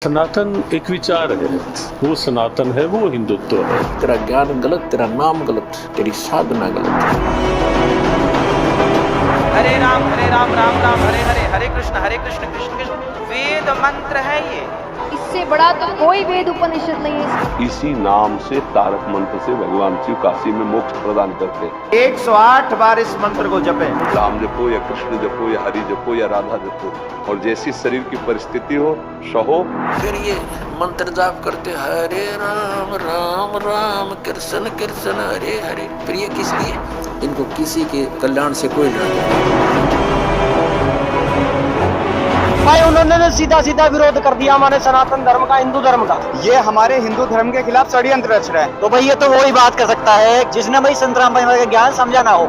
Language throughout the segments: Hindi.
सनातन एक विचार है, वो सनातन है, वो हिंदुत्व है। तेरा ज्ञान गलत, तेरा नाम गलत, तेरी साधना गलत। हरे राम राम राम हरे हरे, हरे कृष्ण कृष्ण कृष्ण। वेद मंत्र है ये, इससे बड़ा तो कोई वेद उपनिषद नहीं है। इसी नाम से तारक मंत्र से भगवान शिव काशी में मोक्ष प्रदान करते हैं। 108 बार इस मंत्र को जपें। राम जपो या कृष्ण जपो या हरि जपो या राधा जपो, और जैसी शरीर की परिस्थिति हो सहो। फिर ये मंत्र जाप करते हरे राम राम राम कृष्ण कृष्ण हरे हरे। फिर ये किस लिए? इनको किसी के कल्याण से कोई डर नहीं। भाई उन्होंने सीधा सीधा विरोध कर दिया हमारे सनातन धर्म का, हिंदू धर्म का। ये हमारे हिंदू धर्म के खिलाफ षड्यंत्र रच रहे हैं। तो भाई ये तो वही बात कर सकता है जिसने भाई संत राम का ज्ञान समझा ना हो।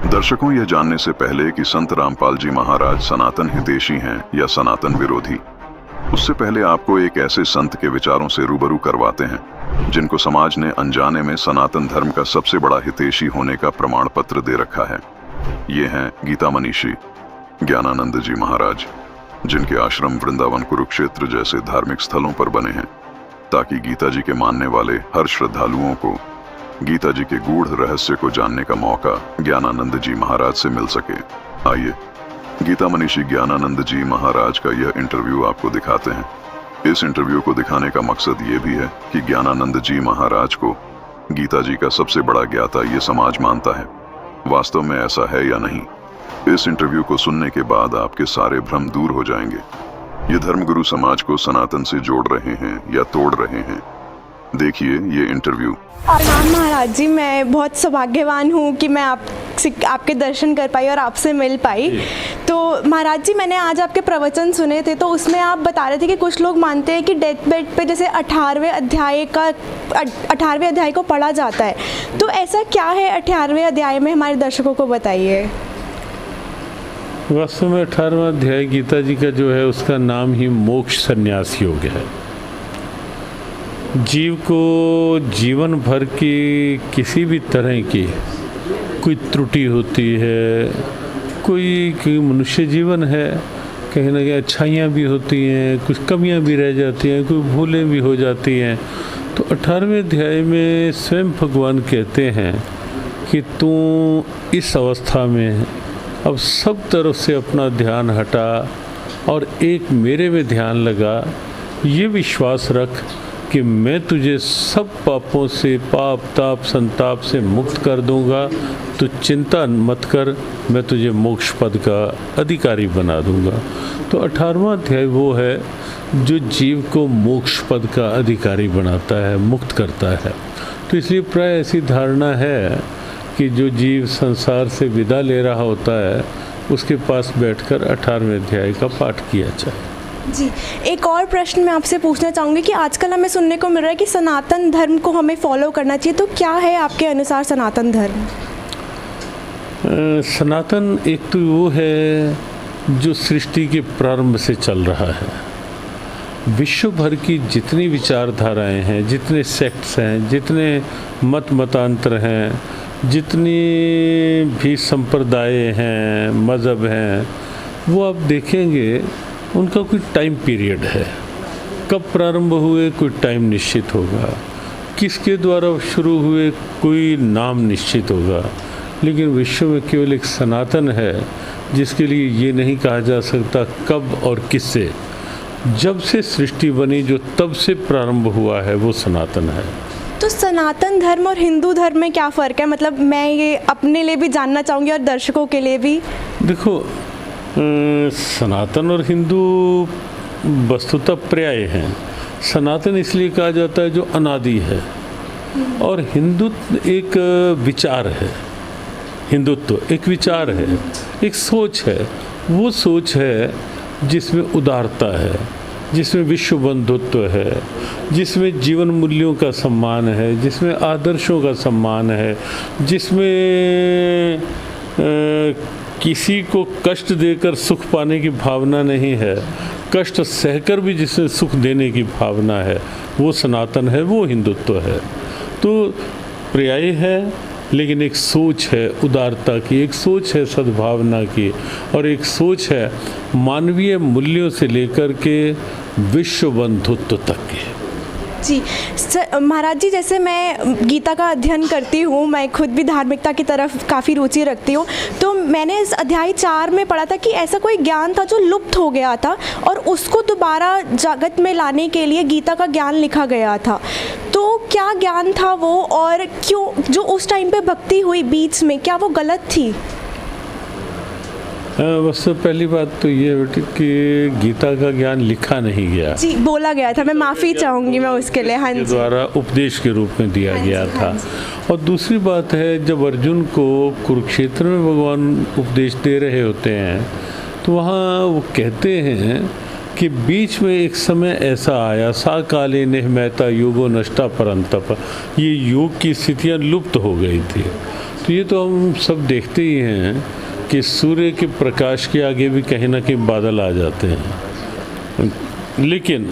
दर्शकों, यह जानने से पहले कि संत रामपाल जी महाराज सनातन हितैषी हैं या सनातन विरोधी, उससे पहले आपको एक ऐसे संत के विचारों से रूबरू करवाते हैं जिनको समाज ने अनजाने में सनातन धर्म का सबसे बड़ा हितैषी होने का प्रमाण पत्र दे रखा है। ये हैं गीता मनीषी ज्ञानानंद जी महाराज, जिनके आश्रम वृंदावन कुरुक्षेत्र जैसे धार्मिक स्थलों पर बने हैं ताकि गीता जी के मानने वाले हर श्रद्धालुओं को गीता जी के गूढ़ रहस्य को जानने का मौका ज्ञानानंद जी महाराज से मिल सके। आइए गीता मनीषी ज्ञानानंद जी महाराज का यह इंटरव्यू आपको दिखाते हैं। इस इंटरव्यू को दिखाने का मकसद ये भी है कि ज्ञानानंद जी महाराज को गीता जी का सबसे बड़ा ज्ञाता ये समाज मानता है। वास्तव में ऐसा है या नहीं, इस इंटरव्यू को सुनने के बाद आपके सारे भ्रम दूर हो जाएंगे। ये धर्मगुरु समाज को सनातन से जोड़ रहे हैं या तोड़ रहे हैं। देखिए ये इंटरव्यू। राम महाराज जी, मैं बहुत सौभाग्यवान हूँ कि मैं आपके दर्शन कर पाई और आपसे मिल पाई। तो महाराज जी, मैंने आज आपके प्रवचन सुने थे, तो उसमें आप बता रहे थे कि कुछ लोग मानते हैं कि डेथ बेड पे जैसे 18वें अध्याय को पढ़ा जाता है। तो ऐसा क्या है 18वें अध्याय में, हमारे दर्शकों को बताइए। वास्तव में 18वां अध्याय गीता जी का जो है उसका नाम ही मोक्ष संन्यास योग है। जीव को जीवन भर की किसी भी तरह की कोई त्रुटि होती है, कोई मनुष्य जीवन है, कहीं ना कहीं अच्छाइयाँ भी होती हैं, कुछ कमियाँ भी रह जाती हैं, कोई भूलें भी हो जाती हैं। तो 18वें अध्याय में स्वयं भगवान कहते हैं कि तू इस अवस्था में अब सब तरफ से अपना ध्यान हटा और एक मेरे में ध्यान लगा। ये विश्वास रख कि मैं तुझे सब पापों से, पाप ताप संताप से मुक्त कर दूंगा। तो चिंता मत कर, मैं तुझे मोक्ष पद का अधिकारी बना दूंगा। तो 18वां अध्याय वो है जो जीव को मोक्ष पद का अधिकारी बनाता है, मुक्त करता है। तो इसलिए प्राय ऐसी धारणा है कि जो जीव संसार से विदा ले रहा होता है उसके पास बैठकर 18वें अध्याय का पाठ किया जाए। जी, एक और प्रश्न मैं आपसे पूछना चाहूँगी कि आजकल हमें सुनने को मिल रहा है कि सनातन धर्म को हमें फॉलो करना चाहिए। तो क्या है आपके अनुसार सनातन धर्म? सनातन एक तो वो है जो सृष्टि के प्रारंभ से चल रहा है। विश्व भर की जितनी विचारधाराएं हैं, जितने सेक्ट्स हैं, जितने मतांतर हैं, जितनी भी संप्रदाय हैं, मज़हब हैं, वो आप देखेंगे उनका कोई टाइम पीरियड है। कब प्रारंभ हुए कोई टाइम निश्चित होगा, किसके द्वारा शुरू हुए कोई नाम निश्चित होगा। लेकिन विश्व में केवल एक सनातन है जिसके लिए ये नहीं कहा जा सकता कब और किससे। जब से सृष्टि बनी जो तब से प्रारंभ हुआ है वो सनातन है। तो सनातन धर्म और हिंदू धर्म में क्या फ़र्क है? मतलब मैं ये अपने लिए भी जानना चाहूँगी और दर्शकों के लिए भी। देखो, सनातन और हिंदू वस्तुतः पर्याय हैं। सनातन इसलिए कहा जाता है जो अनादि है, और हिंदुत्व एक विचार है। हिंदुत्व एक विचार है, एक सोच है। वो सोच है जिसमें उदारता है, जिसमें विश्व बंधुत्व है, जिसमें जीवन मूल्यों का सम्मान है, जिसमें आदर्शों का सम्मान है, जिसमें किसी को कष्ट देकर सुख पाने की भावना नहीं है, कष्ट सहकर भी जिसमें सुख देने की भावना है, वो सनातन है, वो हिंदुत्व है। तो पर्याय है लेकिन एक सोच है उदारता की, एक सोच है सद्भावना की, और एक सोच है मानवीय मूल्यों से लेकर के विश्व बंधुत्व तक की। जी महाराज जी, जैसे मैं गीता का अध्ययन करती हूँ, मैं खुद भी धार्मिकता की तरफ काफ़ी रुचि रखती हूँ, तो मैंने इस अध्याय 4 में पढ़ा था कि ऐसा कोई ज्ञान था जो लुप्त हो गया था और उसको दोबारा जगत में लाने के लिए गीता का ज्ञान लिखा गया था। तो क्या ज्ञान था वो, और क्यों जो उस टाइम पे भक्ति हुई बीच में, क्या वो गलत थी? बस पहली बात तो ये बेटी कि गीता का ज्ञान लिखा नहीं गया, जी बोला गया था, मैं माफ़ी चाहूँगी मैं उसके लिए। हाँ जी, द्वारा उपदेश के रूप में दिया गया था। और दूसरी बात है, जब अर्जुन को कुरुक्षेत्र में भगवान उपदेश दे रहे होते हैं तो वहाँ वो कहते हैं कि बीच में एक समय ऐसा आया, सा काले निहमैता योगो नष्टा परंतप, ये योग की स्थितियाँ लुप्त हो गई थी। तो ये तो हम सब देखते ही हैं कि सूर्य के प्रकाश के आगे भी कहीं ना कहीं बादल आ जाते हैं, लेकिन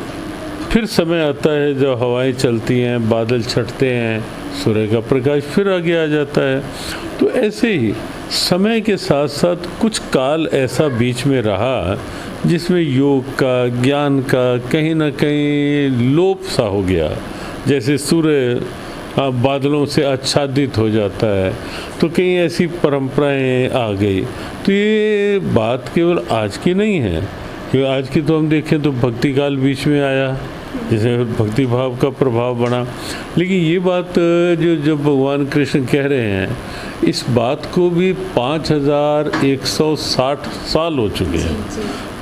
फिर समय आता है जब हवाएं चलती हैं, बादल छटते हैं, सूर्य का प्रकाश फिर आगे आ जाता है। तो ऐसे ही समय के साथ साथ कुछ काल ऐसा बीच में रहा जिसमें योग का, ज्ञान का कहीं ना कहीं लोप सा हो गया। जैसे सूर्य बादलों से आच्छादित हो जाता है, तो कई ऐसी परंपराएं आ गई। तो ये बात केवल आज की नहीं है, क्योंकि आज की तो हम देखें तो भक्ति काल बीच में आया, जैसे भक्ति भाव का प्रभाव बना। लेकिन ये बात जो जब भगवान कृष्ण कह रहे हैं, इस बात को भी 5160 साल हो चुके हैं।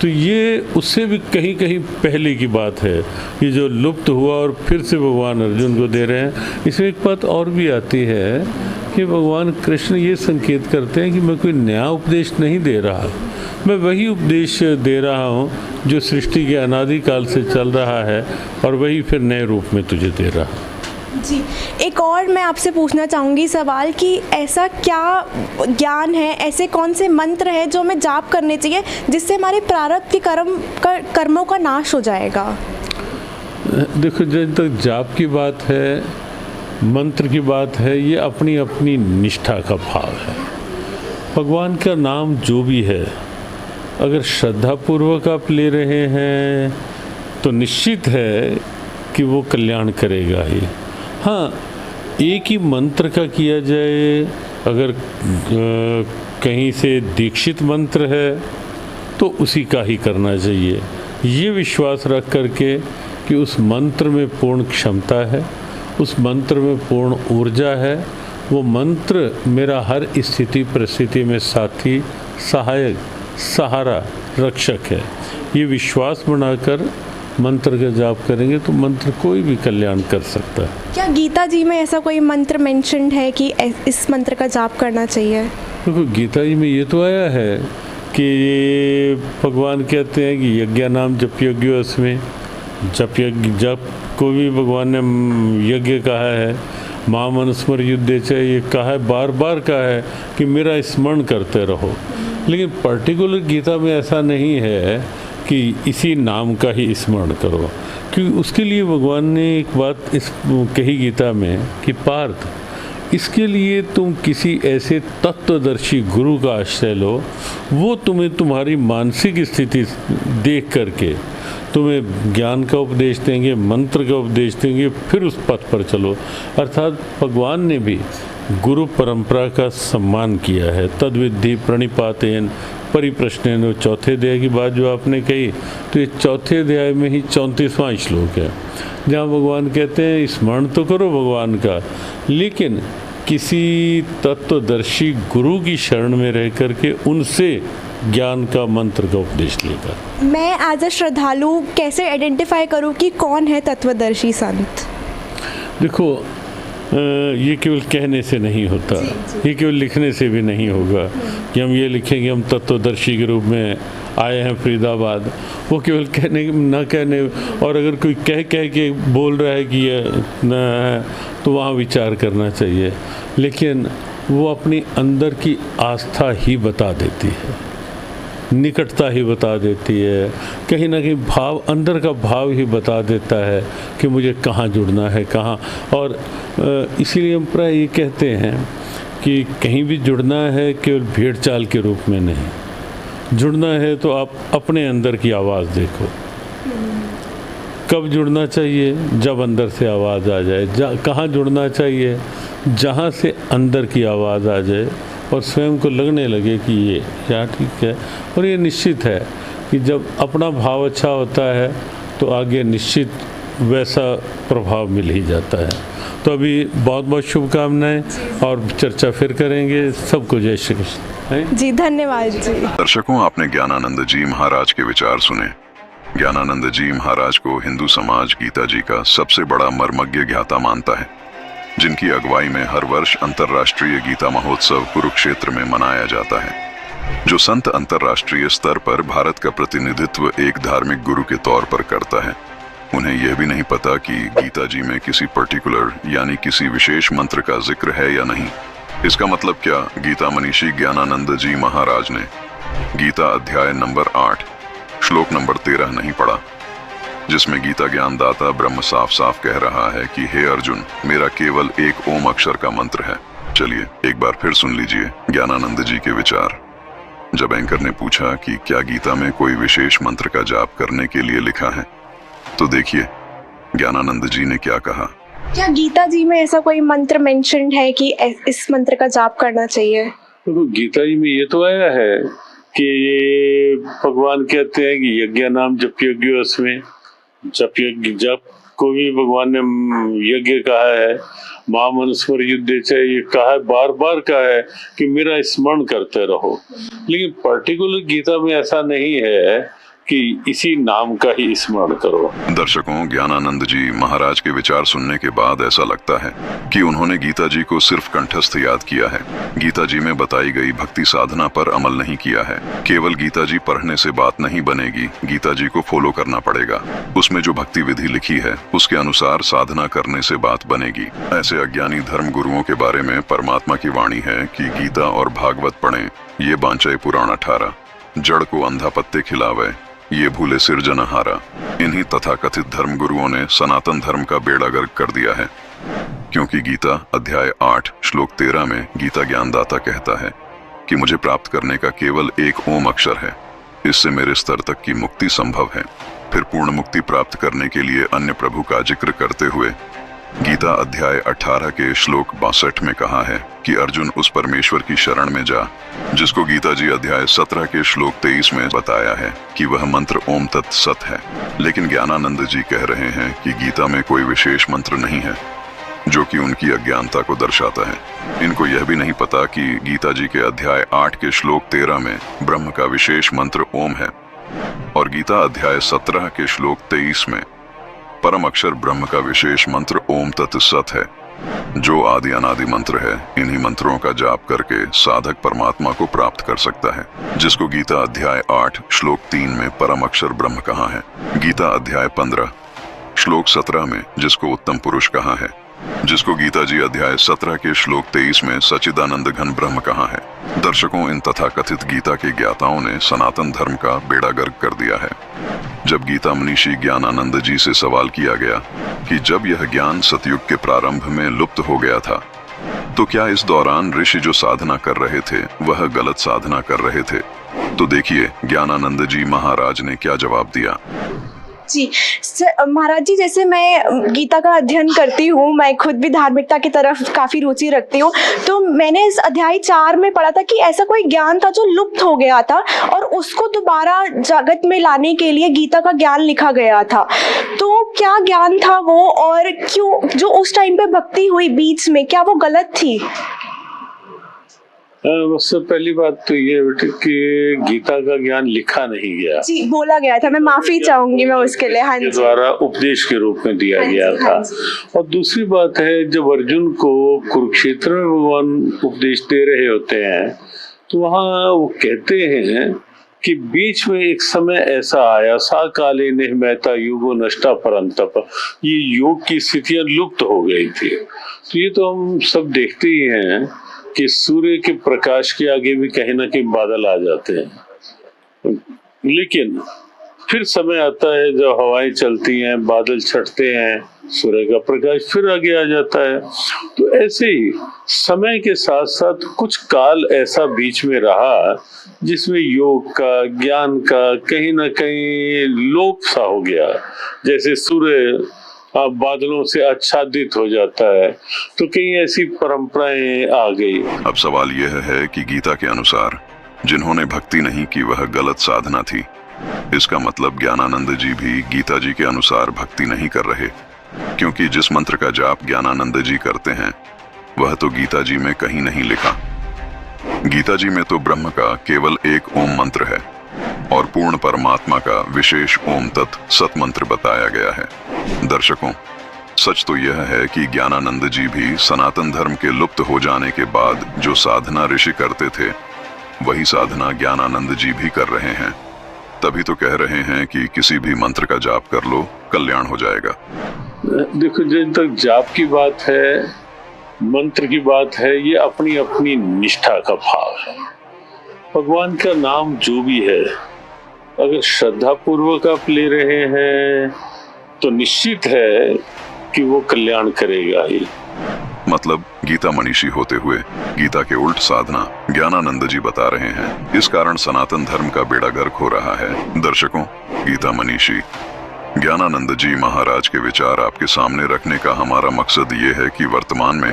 तो ये उससे भी कहीं कहीं पहले की बात है, ये जो लुप्त हुआ और फिर से भगवान अर्जुन को दे रहे हैं। इसमें एक बात और भी आती है कि भगवान कृष्ण ये संकेत करते हैं कि मैं कोई नया उपदेश नहीं दे रहा, मैं वही उपदेश दे रहा हूँ जो सृष्टि के अनादिकाल से चल रहा है, और वही फिर नए रूप में तुझे दे रहा। जी, एक और मैं आपसे पूछना चाहूँगी सवाल कि ऐसा क्या ज्ञान है, ऐसे कौन से मंत्र हैं जो हमें जाप करने चाहिए जिससे हमारे प्रारब्ध के कर्मों का नाश हो जाएगा? देखो, जब तक जाप की बात है, मंत्र की बात है, ये अपनी अपनी निष्ठा का भाव है। भगवान का नाम जो भी है, अगर श्रद्धापूर्वक आप ले रहे हैं तो निश्चित है कि वो कल्याण करेगा ही। हाँ, एक ही मंत्र का किया जाए, अगर कहीं से दीक्षित मंत्र है तो उसी का ही करना चाहिए, ये विश्वास रख करके कि उस मंत्र में पूर्ण क्षमता है, उस मंत्र में पूर्ण ऊर्जा है, वो मंत्र मेरा हर स्थिति परिस्थिति में साथी, सहायक, सहारा, रक्षक है। ये विश्वास बनाकर मंत्र का जाप करेंगे तो मंत्र कोई भी कल्याण कर सकता है। क्या गीता जी में ऐसा कोई मंत्र मेंशन्ड है कि इस मंत्र का जाप करना चाहिए? देखो, गीता जी में ये तो आया है कि भगवान कहते हैं कि यज्ञ नाम जप यज्ञ, उसमें जप को भी भगवान ने यज्ञ कहा है। मां मनुस्मर युद्धे च, ये कहा है, बार बार कहा है कि मेरा स्मरण करते रहो। लेकिन पर्टिकुलर गीता में ऐसा नहीं है कि इसी नाम का ही स्मरण करो, क्योंकि उसके लिए भगवान ने एक बात इस कही गीता में कि पार्थ, इसके लिए तुम किसी ऐसे तत्वदर्शी गुरु का आश्रय लो, वो तुम्हें तुम्हारी मानसिक स्थिति देख करके तुम्हें ज्ञान का उपदेश देंगे, मंत्र का उपदेश देंगे, फिर उस पथ पर चलो। अर्थात भगवान ने भी गुरु परंपरा का सम्मान किया है। तद्विद्धि प्रणिपातेन परिप्रश्नेन, चौथे अध्याय की बात जो आपने कही, तो ये चौथे अध्याय में ही 34वां श्लोक है, जहाँ भगवान कहते हैं स्मरण तो करो भगवान का, लेकिन किसी तत्वदर्शी गुरु की शरण में रह करके उनसे ज्ञान का मंत्र का उपदेश लेकर। मैं एज अ श्रद्धालु कैसे आइडेंटिफाई करूं कि कौन है तत्वदर्शी संत? देखो, ये केवल कहने से नहीं होता, ये केवल लिखने से भी नहीं होगा कि हम ये लिखेंगे हम तत्वदर्शी के रूप में आए हैं फरीदाबाद। वो केवल कहने ना कहने, और अगर कोई कह के बोल रहा है कि ये न है, तो वहाँ विचार करना चाहिए। लेकिन वो अपनी अंदर की आस्था ही बता देती है, निकटता ही बता देती है, कहीं ना कहीं भाव, अंदर का भाव ही बता देता है कि मुझे कहाँ जुड़ना है, कहाँ। और इसीलिए हम प्राय ये कहते हैं कि कहीं भी जुड़ना है केवल भेड़ चाल के रूप में नहीं, जुड़ना है तो आप अपने अंदर की आवाज़ देखो। कब जुड़ना चाहिए? जब अंदर से आवाज़ आ जाए। कहाँ जुड़ना चाहिए? जहाँ से अंदर की आवाज़ आ जाए और स्वयं को लगने लगे कि ये क्या ठीक है। और ये निश्चित है कि जब अपना भाव अच्छा होता है तो आगे निश्चित वैसा प्रभाव मिल ही जाता है। तो अभी बहुत बहुत शुभकामनाएं और चर्चा फिर करेंगे। सबको जय श्री कृष्ण जी। धन्यवाद जी। दर्शकों, आपने ज्ञानानंद जी महाराज के विचार सुने। ज्ञानानंद जी महाराज को हिंदू समाज गीता जी का सबसे बड़ा मर्मज्ञ ज्ञाता मानता है, जिनकी अगुवाई में हर वर्ष अंतर्राष्ट्रीय गीता महोत्सव कुरुक्षेत्र में मनाया जाता है। जो संत अंतर्राष्ट्रीय स्तर पर भारत का प्रतिनिधित्व एक धार्मिक गुरु के तौर पर करता है, उन्हें यह भी नहीं पता कि गीता जी में किसी पर्टिकुलर यानी किसी विशेष मंत्र का जिक्र है या नहीं। इसका मतलब क्या? गीता मनीषी ज्ञानानंद जी महाराज ने गीता अध्याय नंबर 8 श्लोक नंबर 13 नहीं पढ़ा, जिसमें गीता ज्ञानदाता ब्रह्म साफ साफ कह रहा है कि हे अर्जुन, मेरा केवल एक ओम अक्षर का मंत्र है। चलिए एक बार फिर सुन लीजिए ज्ञानानंद जी के विचार। जब एंकर ने पूछा कि क्या गीता में कोई विशेष मंत्र का जाप करने के लिए लिखा है, तो देखिए ज्ञानानंद जी ने क्या कहा। क्या गीता जी में ऐसा कोई मंत्र मेंशन्ड है कि इस मंत्र का जाप करना चाहिए? तो गीता जी में ये तो आया है कि भगवान कहते हैं कि यज्ञ नाम जप यज्ञ, उसमें जप को भी भगवान ने यज्ञ कहा है। महामनुस्मर युद्ध ये कहा है, बार बार कहा है कि मेरा स्मरण करते रहो। लेकिन पर्टिकुलर गीता में ऐसा नहीं है कि इसी नाम का ही स्मरण करो। दर्शकों, ज्ञानानंद जी महाराज के विचार सुनने के बाद ऐसा लगता है कि उन्होंने गीता जी को सिर्फ कंठस्थ याद किया है, गीता जी में बताई गई भक्ति साधना पर अमल नहीं किया है। केवल गीता जी पढ़ने से बात नहीं बनेगी, गीता जी को फॉलो करना पड़ेगा। उसमें जो भक्ति विधि लिखी है उसके अनुसार साधना करने से बात बनेगी। ऐसे अज्ञानी धर्म गुरुओं के बारे में परमात्मा की वाणी है कि गीता और भागवत पढ़ें, ये बांचे पुराण 18, जड़ को अंधा पत्ते खिलावे, ये भूले सिरजनहारा। इन्हीं तथाकथित धर्म गुरुओं ने सनातन धर्म का बेड़ा गर्क कर दिया है, क्योंकि गीता अध्याय 8 श्लोक 13 में गीता ज्ञानदाता कहता है कि मुझे प्राप्त करने का केवल एक ओम अक्षर है, इससे मेरे स्तर तक की मुक्ति संभव है। फिर पूर्ण मुक्ति प्राप्त करने के लिए अन्य प्रभु का जिक्र करते हुए गीता अध्याय 18 के श्लोक 62 में कहा है कि अर्जुन उस परमेश्वर की शरण में जा, जिसको गीता जी अध्याय 17 के श्लोक 23 में बताया है कि वह मंत्र ओम तत् सत है। लेकिन ज्ञानानंद जी कह रहे हैं कि गीता में कोई विशेष मंत्र नहीं है, जो कि उनकी अज्ञानता को दर्शाता है। इनको यह भी नहीं पता कि गीता जी के अध्याय 8 के श्लोक 13 में ब्रह्म का विशेष मंत्र ओम है और गीता अध्याय 17 के श्लोक 23 में परम अक्षर ब्रह्म का विशेष मंत्र ओम तत् सत है, जो आदि अनादि मंत्र है। इन्हीं मंत्रों का जाप करके साधक परमात्मा को प्राप्त कर सकता है, जिसको गीता अध्याय 8 श्लोक 3 में परम अक्षर ब्रह्म कहा है, गीता अध्याय 15 श्लोक 17 में जिसको उत्तम पुरुष कहा है, जिसको गीता जी अध्याय 17 के श्लोक 23 में सच्चिदानंद घन ब्रह्म कहा है। दर्शकों, इन तथाकथित गीता के ज्ञाताओं ने सनातन धर्म का बेड़ा गर्क कर दिया है। जब गीता मनीषी ज्ञानानंद जी से सवाल किया गया कि जब यह ज्ञान सतयुग के प्रारंभ में लुप्त हो गया था, तो क्या इस दौरान ऋषि जो साधना कर रहे थे वह गलत साधना कर रहे थे? तो देखिए ज्ञानानंद जी महाराज ने क्या जवाब दिया। जी महाराज जी, जैसे मैं गीता का अध्ययन करती हूँ, मैं खुद भी धार्मिकता की तरफ काफ़ी रुचि रखती हूँ, तो मैंने इस अध्याय 4 में पढ़ा था कि ऐसा कोई ज्ञान था जो लुप्त हो गया था और उसको दोबारा जगत में लाने के लिए गीता का ज्ञान लिखा गया था। तो क्या ज्ञान था वो, और क्यों जो उस टाइम पे भक्ति हुई बीच में, क्या वो गलत थी? सबसे पहली बात तो ये बेटे कि गीता का ज्ञान लिखा नहीं गया, जी बोला गया था। मैं माफी चाहूंगी मैं उसके लिए। हाँ जी, द्वारा उपदेश के रूप में दिया गया था। और दूसरी बात है, जब अर्जुन को कुरुक्षेत्र में भगवान उपदेश दे रहे होते हैं तो वहाँ वो कहते हैं कि बीच में एक समय ऐसा आया, सा काले निहमैता युगो नष्टा परंतप, ये योग की स्थितियां लुप्त हो गई थी। तो ये तो हम सब देखते ही हैं कि सूर्य के प्रकाश के आगे भी कहीं ना कहीं बादल आ जाते हैं, लेकिन फिर समय आता है जब हवाएं चलती हैं, बादल छटते हैं सूर्य का प्रकाश फिर आगे आ जाता है। तो ऐसे ही समय के साथ साथ कुछ काल ऐसा बीच में रहा जिसमें योग का, ज्ञान का कहीं ना कहीं लोप सा हो गया। जैसे सूर्य बादलों से आच्छादित हो जाता है, तो कई ऐसी परंपराएं आ गई। अब सवाल यह है कि गीता के अनुसार जिन्होंने भक्ति नहीं की वह गलत साधना थी। इसका मतलब ज्ञानानंद जी भी गीता जी के अनुसार भक्ति नहीं कर रहे, क्योंकि जिस मंत्र का जाप ज्ञानानंद जी करते हैं वह तो गीता जी में कहीं नहीं लिखा। गीता जी में तो ब्रह्म का केवल एक ओम मंत्र है और पूर्ण परमात्मा का विशेष ओम तत् सत मंत्र बताया गया है। दर्शकों, सच तो यह है कि ज्ञानानंद जी भी सनातन धर्म के लुप्त हो जाने के बाद जो साधना ऋषि करते थे वही साधना ज्ञानानंद जी भी कर रहे हैं। तभी तो कह रहे हैं कि किसी भी मंत्र का जाप कर लो, कल्याण हो जाएगा। देखो, जब तक जाप की बात है, मंत्र की बात है, ये अपनी अपनी निष्ठा का भाव है। भगवान का नाम जो भी है, अगर श्रद्धा पूर्वक आप ले रहे हैं तो निश्चित है कि वो कल्याण करेगा ही। मतलब गीता मनीषी होते हुए गीता के उल्ट साधना ज्ञानानंद जी बता रहे हैं। इस कारण सनातन धर्म का बेड़ा गर्क हो रहा है। दर्शकों, गीता मनीषी ज्ञानानंद जी महाराज के विचार आपके सामने रखने का हमारा मकसद ये है कि वर्तमान में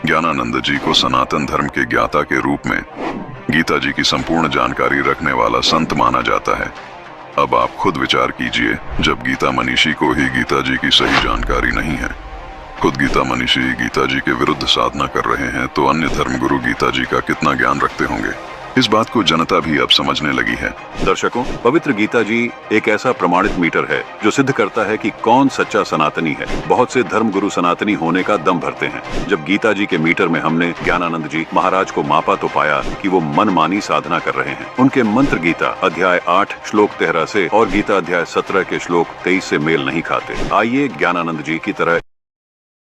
ज्ञानानंद जी को सनातन धर्म के ज्ञाता के रूप में गीता जी की संपूर्ण जानकारी रखने वाला संत माना जाता है। अब आप खुद विचार कीजिए, जब गीता मनीषी को ही गीता जी की सही जानकारी नहीं है, खुद गीता मनीषी गीता जी के विरुद्ध साधना कर रहे हैं, तो अन्य धर्मगुरु गीता जी का कितना ज्ञान रखते होंगे। इस बात को जनता भी अब समझने लगी है। दर्शकों, पवित्र गीता जी एक ऐसा प्रमाणित मीटर है जो सिद्ध करता है कि कौन सच्चा सनातनी है। बहुत से धर्मगुरु सनातनी होने का दम भरते हैं। जब गीता जी के मीटर में हमने ज्ञानानंद जी महाराज को मापा तो पाया कि वो मनमानी साधना कर रहे हैं। उनके मंत्र गीता अध्याय 8 श्लोक 13 से और गीता अध्याय 17 के श्लोक 23 से मेल नहीं खाते। आइए ज्ञानानंद जी की तरह